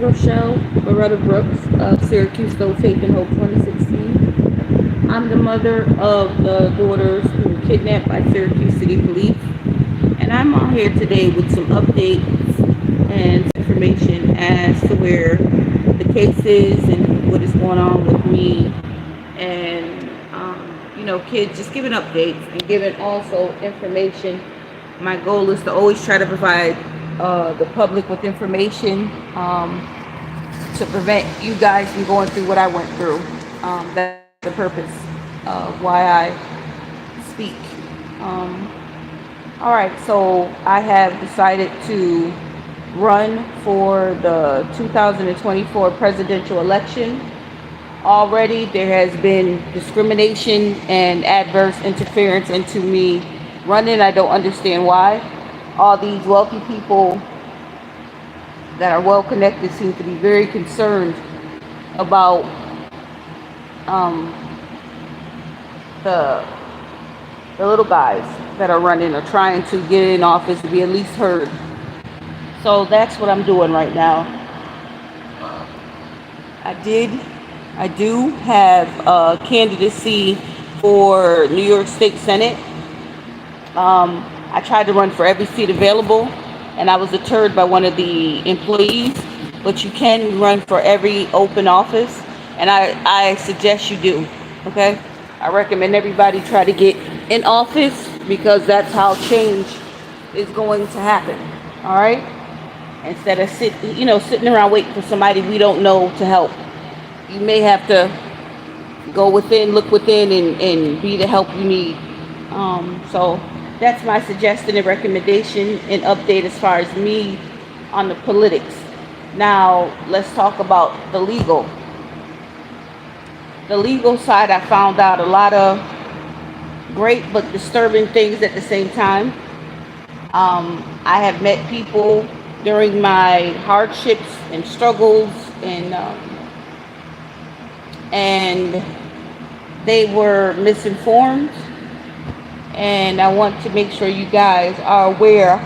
Rochelle Loretta Brooks of Syracuse Still Faith and Hope 2016. I'm the mother of the daughters who were kidnapped by Syracuse City Police. And I'm on here today with some updates and information as to where the case is and what is going on with me. And, kids, just giving updates and giving also information. My goal is to always try to provide the public with information to prevent you guys from going through what I went through. That's the purpose of why I speak. All right, so I have decided to run for the 2024 presidential election. Already there has been discrimination and adverse interference into me running. I don't understand why. All these wealthy people that are well connected seem to be very concerned about the little guys that are running or trying to get in office to be at least heard. So that's what I'm doing right now. I do have a candidacy for New York State Senate. I tried to run for every seat available, and I was deterred by one of the employees. But you can run for every open office, and I suggest you do. Okay, I recommend everybody try to get in office because that's how change is going to happen. All right, instead of sitting around waiting for somebody we don't know to help. You may have to go within, look within, and be the help you need. So that's my suggestion and recommendation and update as far as me on the politics. Now, let's talk about the legal. The legal side, I found out a lot of great but disturbing things at the same time. I have met people during my hardships and struggles and they were misinformed, and I want to make sure you guys are aware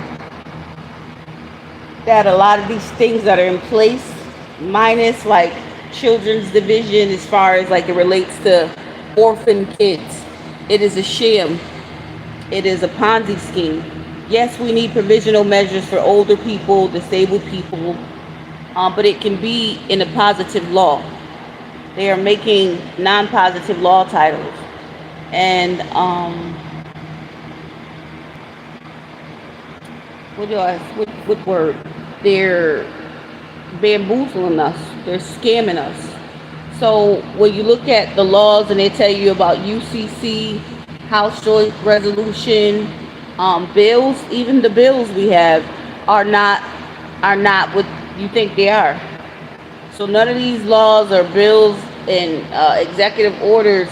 that a lot of these things that are in place, minus like children's division as far as like it relates to orphan kids, it is a sham. It is a Ponzi scheme. Yes, we need provisional measures for older people, disabled people, but it can be in a positive law. They are making non-positive law titles, and what word? They're bamboozling us. They're scamming us. So when you look at the laws and they tell you about UCC, House Joint Resolution, bills, even the bills we have are not what you think they are. So none of these laws or bills and executive orders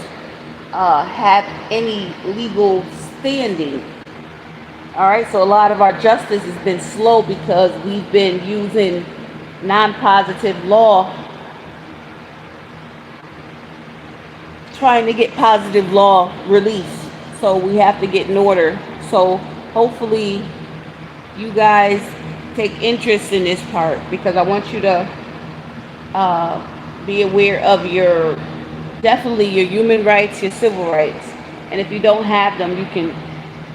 have any legal standing. All right, so a lot of our justice has been slow because we've been using non-positive law, trying to get positive law released. So we have to get in order. So hopefully you guys take interest in this part, because I want you to be aware of definitely your human rights, your civil rights. And if you don't have them, you can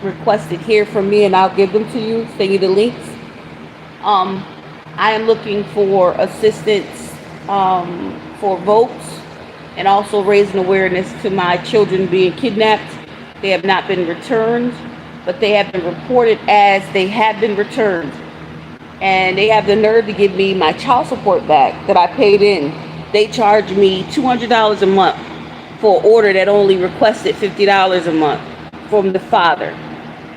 request it here from me and I'll give them to you, send you the links. I am looking for assistance for votes, and also raising awareness to my children being kidnapped. They have not been returned, but they have been reported as they have been returned. And they have the nerve to give me my child support back that I paid in. They charged me $200 a month for an order that only requested $50 a month from the father.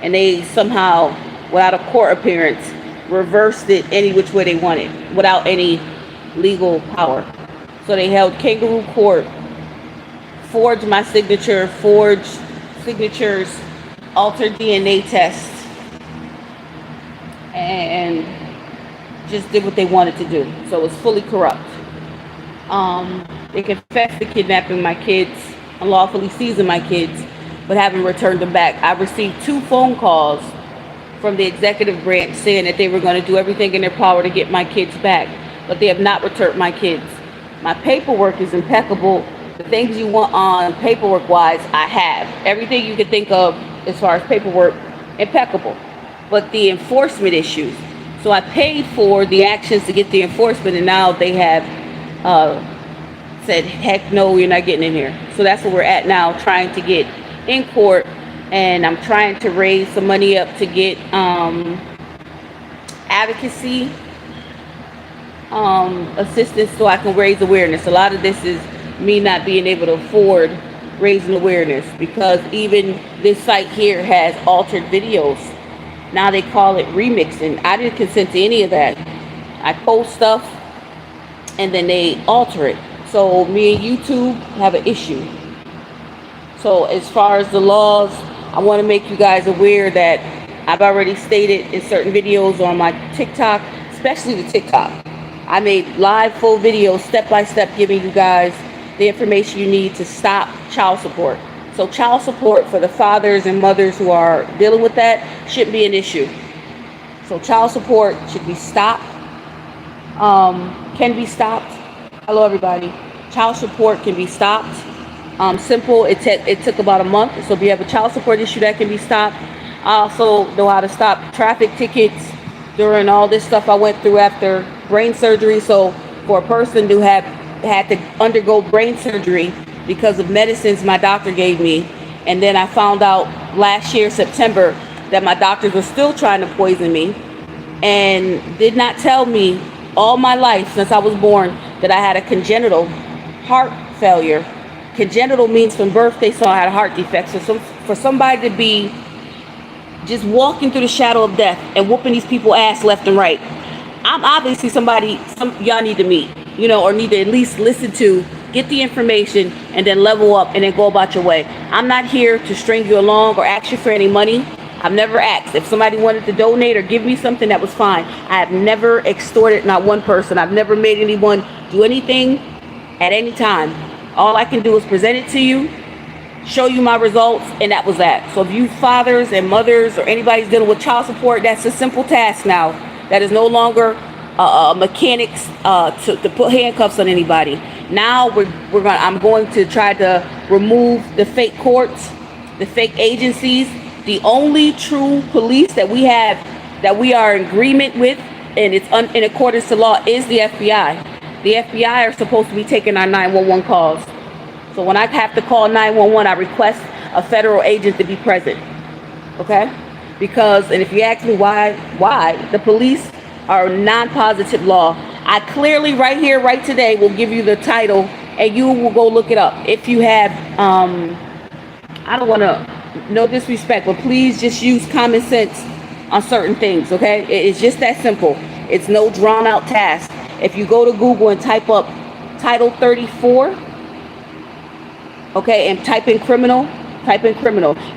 And they somehow, without a court appearance, reversed it any which way they wanted, without any legal power. So they held kangaroo court, forged my signature, forged signatures, altered DNA tests, and just did what they wanted to do. So it's fully corrupt. They confessed to kidnapping my kids, unlawfully seizing my kids, but haven't returned them back. I received 2 phone calls from the executive branch saying that they were going to do everything in their power to get my kids back. but they have not returned my kids. My paperwork is impeccable. The things you want on paperwork wise, I have. Everything you can think of as far as paperwork, impeccable. But the enforcement issues. So I paid for the actions to get the enforcement, and now they have said, heck no, you're not getting in here. So that's where we're at now, trying to get in court, and I'm trying to raise some money up to get advocacy assistance so I can raise awareness. A lot of this is me not being able to afford raising awareness, because even this site here has altered videos. Now they call it remixing. I didn't consent to any of that. I post stuff and then they alter it. So me and YouTube have an issue. So as far as the laws, I want to make you guys aware that I've already stated in certain videos on my TikTok, especially the TikTok. I made live full videos step by step giving you guys the information you need to stop child support. So child support for the fathers and mothers who are dealing with that shouldn't be an issue. So child support should be stopped, can be stopped. Hello everybody. Child support can be stopped. Simple, it took about a month. So if you have a child support issue, that can be stopped. I also know how to stop traffic tickets during all this stuff I went through after brain surgery. So for a person to have had to undergo brain surgery because of medicines my doctor gave me, and then I found out last year, September, that my doctors were still trying to poison me and did not tell me all my life since I was born that I had a congenital heart failure. Congenital means from birth they saw I had a heart defect. So for somebody to be just walking through the shadow of death and whooping these people ass left and right, I'm obviously somebody y'all need to meet, or need to at least listen to, get the information, and then level up and then go about your way. I'm not here to string you along or ask you for any money. I've never asked. If somebody wanted to donate or give me something, that was fine. I have never extorted not one person. I've never made anyone do anything at any time. All I can do is present it to you, show you my results, and that was that. So if you fathers and mothers or anybody's dealing with child support, that's a simple task now. That is no longer mechanics to put handcuffs on anybody. Now I'm going to try to remove the fake courts, the fake agencies. The only true police that we have, that we are in agreement with, and it's in accordance to law, is the FBI. The FBI are supposed to be taking our 911 calls. So when I have to call 911, I request a federal agent to be present. Okay? Because, and if you ask me why, the police are non-positive law. I clearly right here, right today, will give you the title, and you will go look it up. If you have, I don't want to, no disrespect, but please just use common sense on certain things, okay? It's just that simple. It's no drawn out task. If you go to Google and type up Title 34, okay, and type in criminal,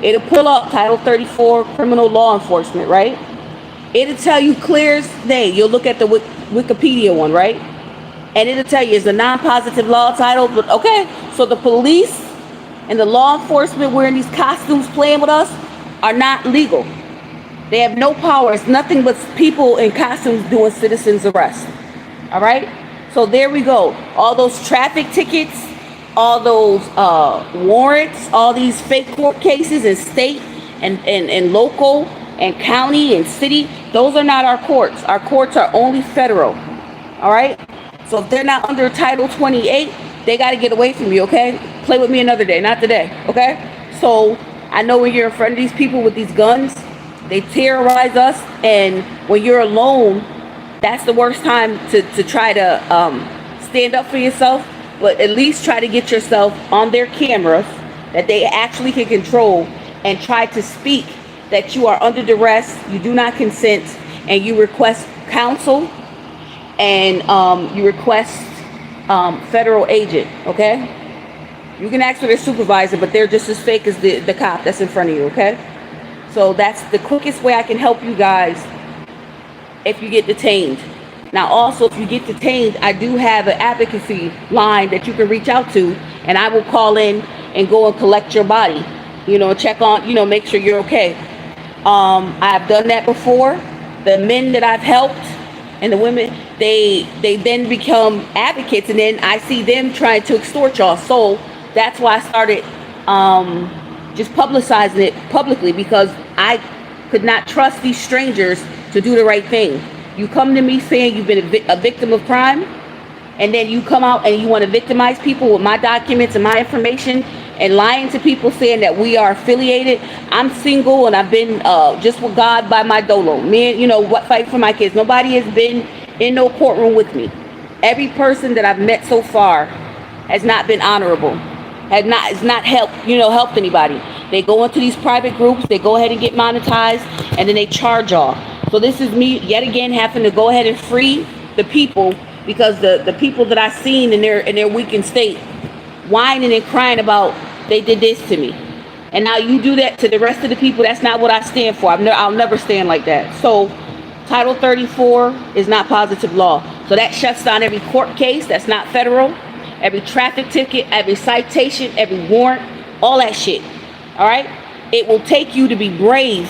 it'll pull up Title 34 criminal law enforcement, right? It'll tell you clear as day. You'll look at the Wikipedia one, right? And it'll tell you it's a non-positive law title, but okay. So the police and the law enforcement wearing these costumes playing with us are not legal. They have no power. It's nothing but people in costumes doing citizens arrest. All right? So there we go. All those traffic tickets, all those warrants, all these fake court cases in state and local and county and city, those are not our courts. Our courts are only federal. All right? So if they're not under Title 28, they got to get away from you, okay? Play with me another day, not today, okay? So I know when you're in front of these people with these guns, they terrorize us, and when you're alone, that's the worst time to try to stand up for yourself, but at least try to get yourself on their cameras that they actually can control, and try to speak that you are under duress, you do not consent, and you request counsel, and you request federal agent, okay? You can ask for their supervisor, but they're just as fake as the cop that's in front of you, okay? So that's the quickest way I can help you guys if you get detained. Now also, if you get detained, I do have an advocacy line that you can reach out to, and I will call in and go and collect your body, check on, make sure you're okay. I've done that before. The men that I've helped and the women, they then become advocates, and then I see them trying to extort y'all. So that's why I started just publicizing it publicly, because I could not trust these strangers to do the right thing. You come to me saying you've been a victim of crime, and then you come out and you want to victimize people with my documents and my information, and lying to people saying that we are affiliated. I'm single and I've been just with God by my dolo. Me and, what, fight for my kids. Nobody has been in no courtroom with me. Every person that I've met so far has not been honorable. Has not helped anybody. They go into these private groups, they go ahead and get monetized, and then they charge y'all. So this is me yet again having to go ahead and free the people, because the people that I seen in their weakened state, whining and crying about they did this to me, and now you do that to the rest of the people. That's not what I stand for. I'll never stand like that. So Title 34 is not positive law. So that shuts down every court case that's not federal, every traffic ticket, every citation, every warrant, all that shit. All right? It will take you to be brave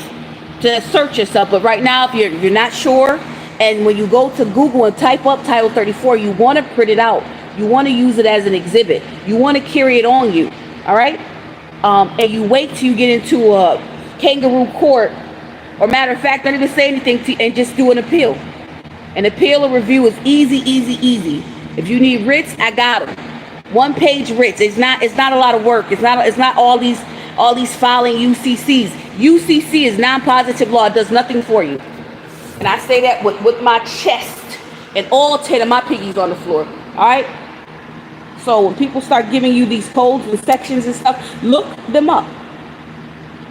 to search yourself. But right now, if you're not sure, and when you go to Google and type up Title 34, you want to print it out. You want to use it as an exhibit. You want to carry it on you. All right? And you wait till you get into a kangaroo court, or matter of fact, don't even say anything and just do an appeal. An appeal or review is easy, easy, easy. If you need writs, I got them. 1-page writs. It's not a lot of work. It's not all these filing UCCs. UCC is non-positive law. It does nothing for you. And I say that with my chest and all 10 of my piggies on the floor. All right? So when people start giving you these codes and sections and stuff, look them up.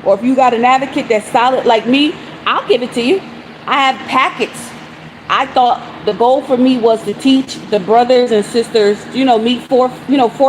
Or if you got an advocate that's solid like me, I'll give it to you. I have packets. I thought the goal for me was to teach the brothers and sisters, meet four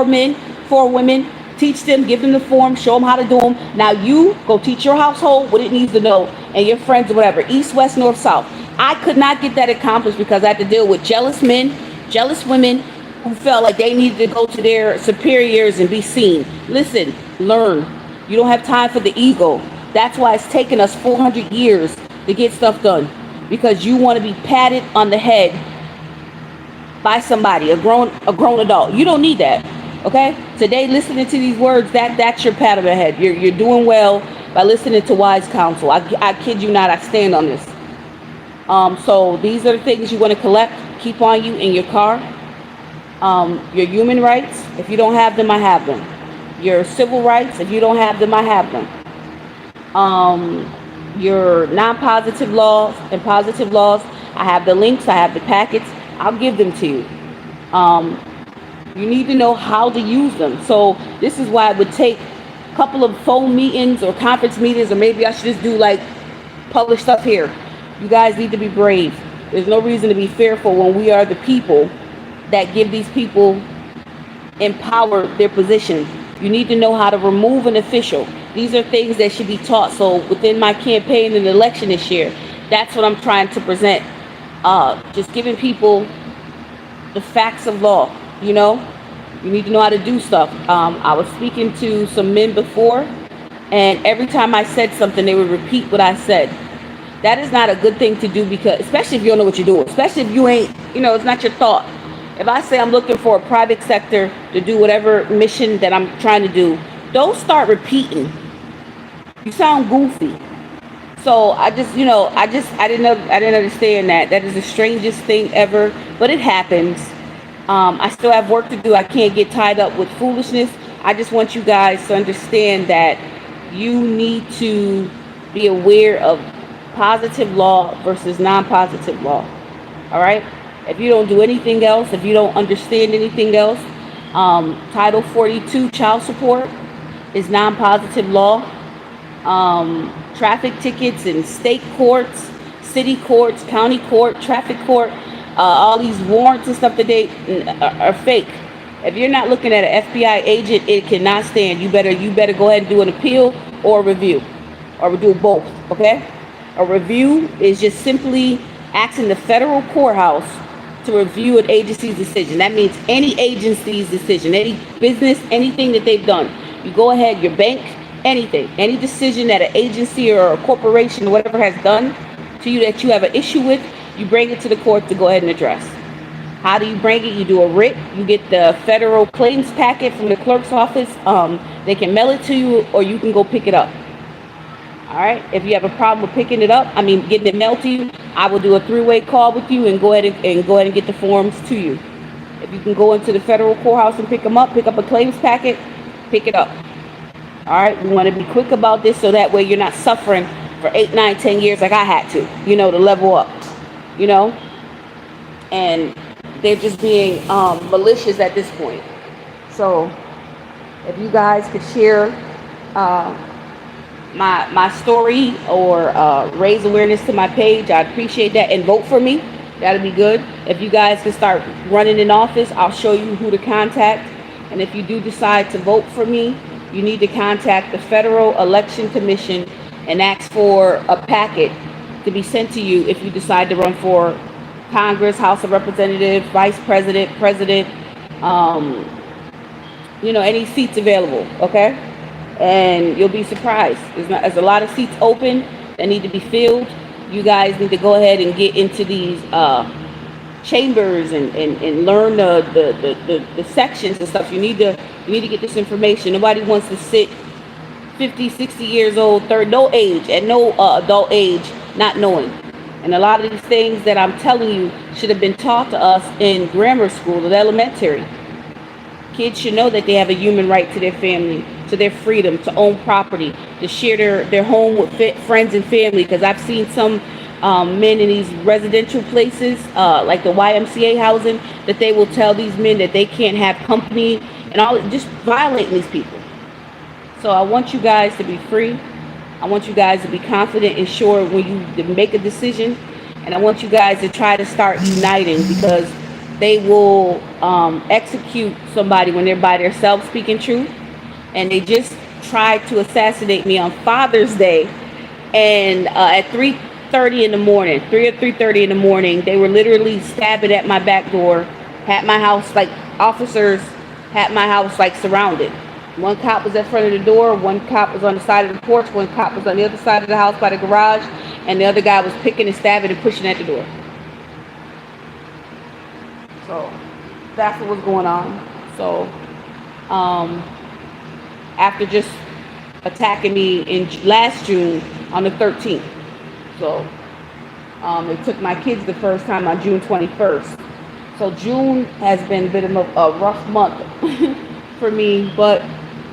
men, 4 women, teach them, give them the form, show them how to do them. Now you go teach your household what it needs to know, and your friends or whatever, east, west, north, south. I could not get that accomplished because I had to deal with jealous men, jealous women who felt like they needed to go to their superiors and be seen. Listen, learn. You don't have time for the ego. That's why it's taken us 400 years to get stuff done. Because you want to be patted on the head by somebody, a grown adult. You don't need that. Okay? Today, listening to these words, that's your pat on the head. You're doing well by listening to wise counsel. I kid you not, I stand on this. So these are the things you want to collect, keep on you in your car. Your human rights, if you don't have them, I have them. Your civil rights, if you don't have them, I have them. Your non-positive laws and positive laws, I have the links, I have the packets. I'll give them to you. You need to know how to use them. So this is why it would take a couple of phone meetings or conference meetings, or maybe I should just do like publish stuff here. You guys need to be brave. There's no reason to be fearful when we are the people that give these people empower their position. You need to know how to remove an official. These are things that should be taught. So within my campaign and election this year, that's what I'm trying to present. Just giving people the facts of law. You need to know how to do stuff. I was speaking to some men before, and every time I said something, they would repeat what I said. That is not a good thing to do, because especially if you don't know what you're doing, especially if you ain't, it's not your thought. If I say I'm looking for a private sector to do whatever mission that I'm trying to do, don't start repeating. You sound goofy. So I didn't understand that. That is the strangest thing ever, but it happens. I still have work to do. I can't get tied up with foolishness. I just want you guys to understand that you need to be aware of positive law versus non-positive law. All right? If you don't do anything else, if you don't understand anything else, Title 42 child support is non-positive law. Traffic tickets in state courts, city courts, county court, traffic court, all these warrants and stuff that they are fake. If you're not looking at an FBI agent, it cannot stand. You better go ahead and do an appeal or a review, or do both. Okay? A review is just simply asking the federal courthouse to review an agency's decision. That means any agency's decision, any business, anything that they've done. You go ahead, your bank, anything, any decision that an agency or a corporation or whatever has done to you that you have an issue with, you bring it to the court to go ahead and address. How do you bring it? You do a writ. You get the federal claims packet from the clerk's office. They can mail it to you, or you can go pick it up. All right. If you have a problem with picking it up, getting it mailed to you, I will do a three-way call with you and go ahead and get the forms to you. If you can go into the federal courthouse and pick them up, pick up a claims packet, pick it up. All right. We want to be quick about this so that way you're not suffering for 8, 9, 10 years like I had to, to level up, and they're just being malicious at this point. So if you guys could share my story or raise awareness to my page, I'd appreciate that, and vote for me. That'd be good. If you guys can start running in office, I'll show you who to contact. And if you do decide to vote for me, you need to contact the Federal Election Commission and ask for a packet to be sent to you if you decide to run for Congress, House of Representatives, Vice President, President, any seats available, okay? And you'll be surprised. There's a lot of seats open that need to be filled. You guys need to go ahead and get into these chambers and learn the sections and stuff. You need to get this information. Nobody wants to sit 50, 60 years old, at no adult age, not knowing. And a lot of these things that I'm telling you should have been taught to us in grammar school or elementary. Kids should know that they have a human right to their family, to their freedom, to own property, to share their home with friends and family. Because I've seen some men in these residential places, like the YMCA housing, that they will tell these men that they can't have company and all, just violating these people. So I want you guys to be free. I want you guys to be confident and sure when you make a decision. And I want you guys to try to start uniting, because they will execute somebody when they're by themselves speaking truth. And they just tried to assassinate me on Father's Day. And at 3:30 in the morning, 3 or 3:30 in the morning, they were literally stabbing at my back door, had my house, officers had my house surrounded. One cop was at front of the door, one cop was on the side of the porch, one cop was on the other side of the house by the garage, and the other guy was picking and stabbing and pushing at the door. So that's what was going on. So after just attacking me in last June on the 13th. So they took my kids the first time on June 21st. So June has been a bit of a rough month for me, but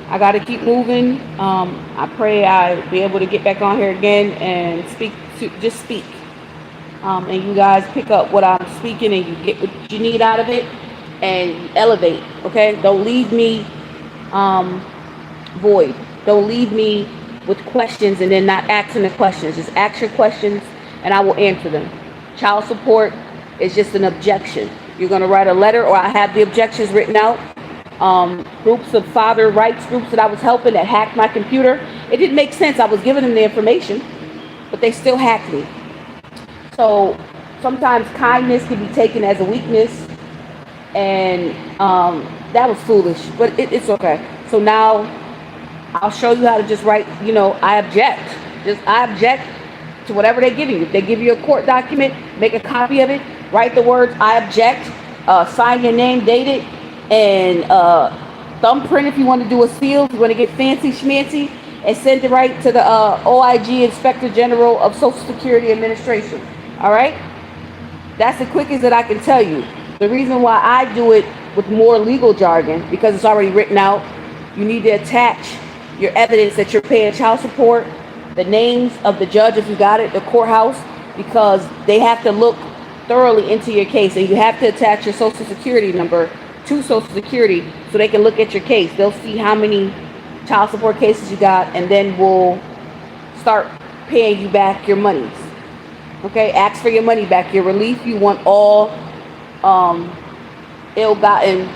I got to keep moving. I pray I'll be able to get back on here again and speak. And you guys pick up what I'm speaking and you get what you need out of it and you elevate, okay? Don't leave me void. Don't leave me with questions and then not asking the questions. Just ask your questions and I will answer them. Child support is just an objection. You're going to write a letter, or I have the objections written out. Groups of father rights groups that I was helping that hacked my computer. It didn't make sense. I was giving them the information, but they still hacked me. So sometimes kindness can be taken as a weakness, and that was foolish, but it's okay. So now I'll show you how to just write, I object. I object to whatever they're giving you. If they give you a court document, make a copy of it, write the words, I object, sign your name, date it, and thumbprint if you want to do a seal, if you want to get fancy schmancy, and send it right to the OIG, Inspector General of Social Security Administration. All right? That's the quickest that I can tell you. The reason why I do it with more legal jargon, because it's already written out, you need to attach your evidence that you're paying child support, the names of the judge if you got it, the courthouse, because they have to look thoroughly into your case, and you have to attach your social security number to Social Security so they can look at your case. They'll see how many child support cases you got, and then we'll start paying you back your monies. Okay, ask for your money back, your relief. You want all ill-gotten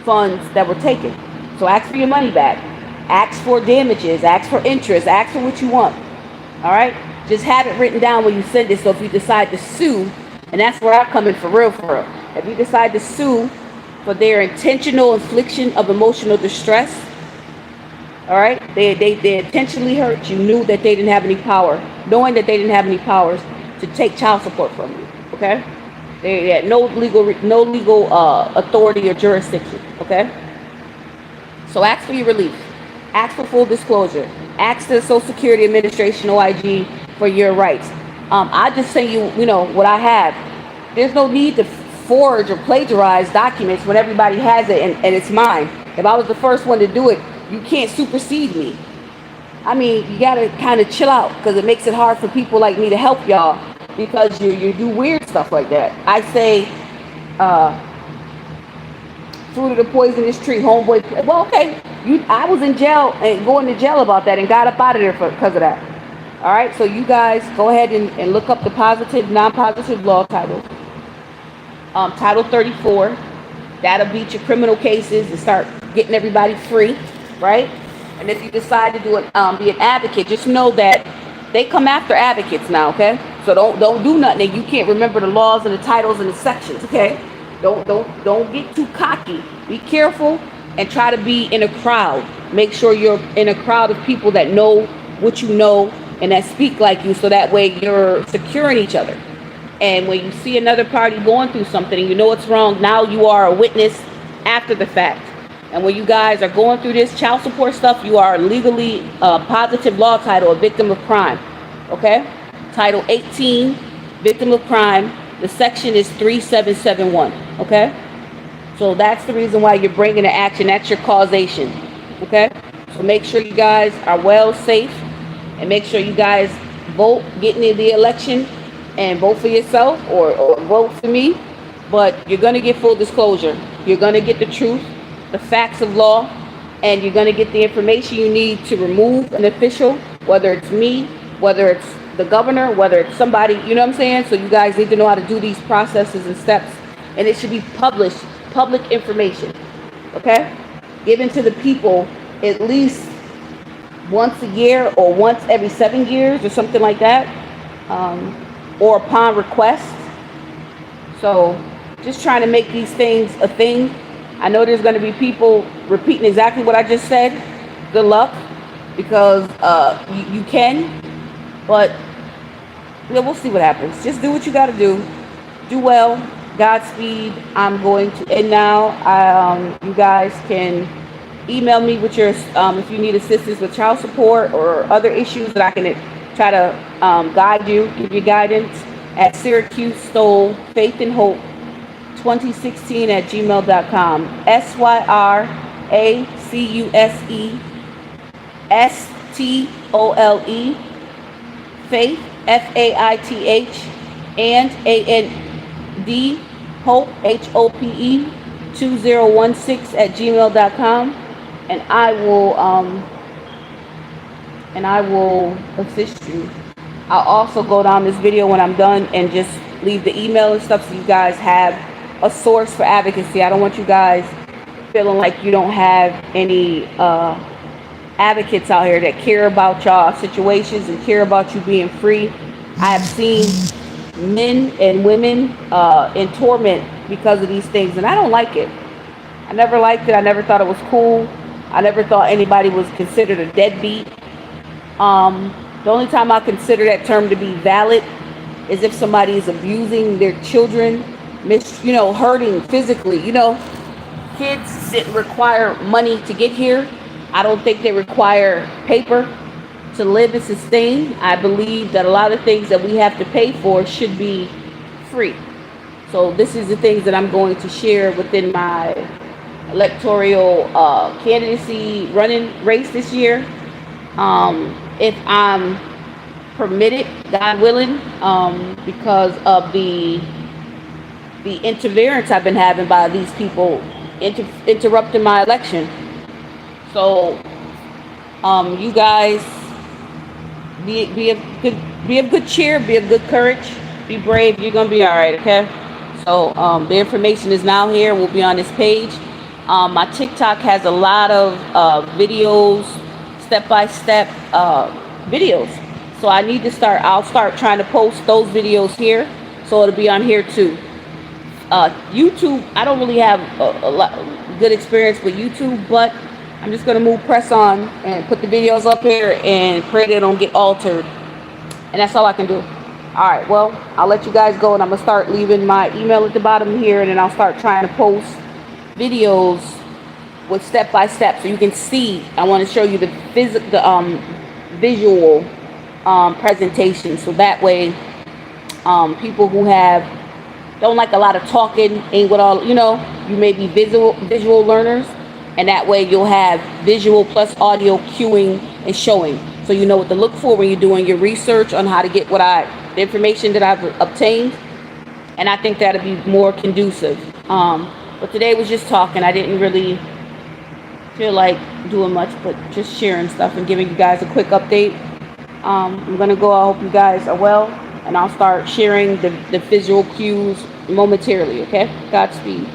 funds that were taken. So ask for your money back. Ask for damages. Ask for interest. Ask for what you want. All right? Just have it written down when you send it, so if you decide to sue, and that's where I come in for real. If you decide to sue for their intentional infliction of emotional distress, all right, they intentionally hurt you, knew that they didn't have any power, knowing that they didn't have any powers to take child support from you. Okay, they had no legal authority or jurisdiction. Okay, so ask for your relief, ask for full disclosure, ask the Social Security Administration (OIG) for your rights. I just say you know what I have. There's no need to forge or plagiarize documents when everybody has it and it's mine. If I was the first one to do it, you can't supersede me. I mean, you gotta kind of chill out because it makes it hard for people like me to help y'all because you do weird stuff like that. I say, fruit of the poisonous tree, homeboy. Well, okay, I was in jail and going to jail about that and got up out of there because of that. All right, so you guys go ahead and look up the positive, non-positive law titles. Title 34, that'll beat your criminal cases and start getting everybody free, right? And if you decide to do it, be an advocate, just know that they come after advocates now, okay? So don't do nothing. You can't remember the laws and the titles and the sections, okay? Don't get too cocky. Be careful and try to be in a crowd. Make sure you're in a crowd of people that know what you know and that speak like you, so that way you're securing each other. And when you see another party going through something and you know it's wrong, now you are a witness after the fact. And when you guys are going through this child support stuff, you are legally positive law title, a victim of crime. Okay? Title 18, victim of crime. The section is 3771. Okay? So that's the reason why you're bringing the action. That's your causation. Okay? So make sure you guys are well, safe, and make sure you guys vote, get into the election, and vote for yourself or vote for me. But you're going to get full disclosure. You're going to get the truth, the facts of law, and you're going to get the information you need to remove an official, whether it's me, whether it's the governor, whether it's somebody, you know what I'm saying? So you guys need to know how to do these processes and steps, and it should be published, public information, okay? Given to the people at least once a year or once every 7 years or something like that, or upon request. So just trying to make these things a thing. I know there's going to be people repeating exactly what I just said. Good luck, because you can, but yeah, we'll see what happens. Just do what you got to do. Do well. Godspeed. I'm going to end now. You guys can email me with your if you need assistance with child support or other issues that I can try to guide you, give you guidance at Syracuse Stoll Faith and Hope 2016 at gmail.com. SYRACUSESTOLE Faith FAITH and AND Hope HOPE 2016 at gmail.com, and I will assist you. I'll also go down this video when I'm done and just leave the email and stuff so you guys have a source for advocacy. I don't want you guys feeling like you don't have any advocates out here that care about y'all situations and care about you being free. I have seen men and women in torment because of these things, and I don't like it. I never liked it. I never thought it was cool. I never thought anybody was considered a deadbeat. The only time I consider that term to be valid is if somebody is abusing their children, hurting physically. Kids didn't require money to get here. I don't think they require paper to live and sustain. I believe that a lot of things that we have to pay for should be free. So this is the things that I'm going to share within my electoral candidacy running race this year. If I'm permitted, God willing, because of the interference I've been having by these people interrupting my election. So you guys be of good cheer, be of good courage, be brave. You're gonna be all right, okay? So the information is now here. Will be on this page. My TikTok has a lot of videos, step-by-step videos. So I'll start trying to post those videos here, so it'll be on here too. YouTube, I don't really have a lot good experience with YouTube, but I'm just gonna press on and put the videos up here and pray they don't get altered. And that's all I can do. All right, well, I'll let you guys go, and I'm gonna start leaving my email at the bottom here, and then I'll start trying to post videos with step by step, so you can see. I want to show you the visual presentation, so that way people who don't like a lot of talking, ain't with all, you may be visual learners, and that way you'll have visual plus audio cueing and showing, so you know what to look for when you're doing your research on how to get the information that I've obtained. And I think that'll be more conducive. But today was just talking. I didn't really feel like doing much, but just sharing stuff and giving you guys a quick update. I'm gonna go. I hope you guys are well, and I'll start sharing the visual cues momentarily. Okay, Godspeed.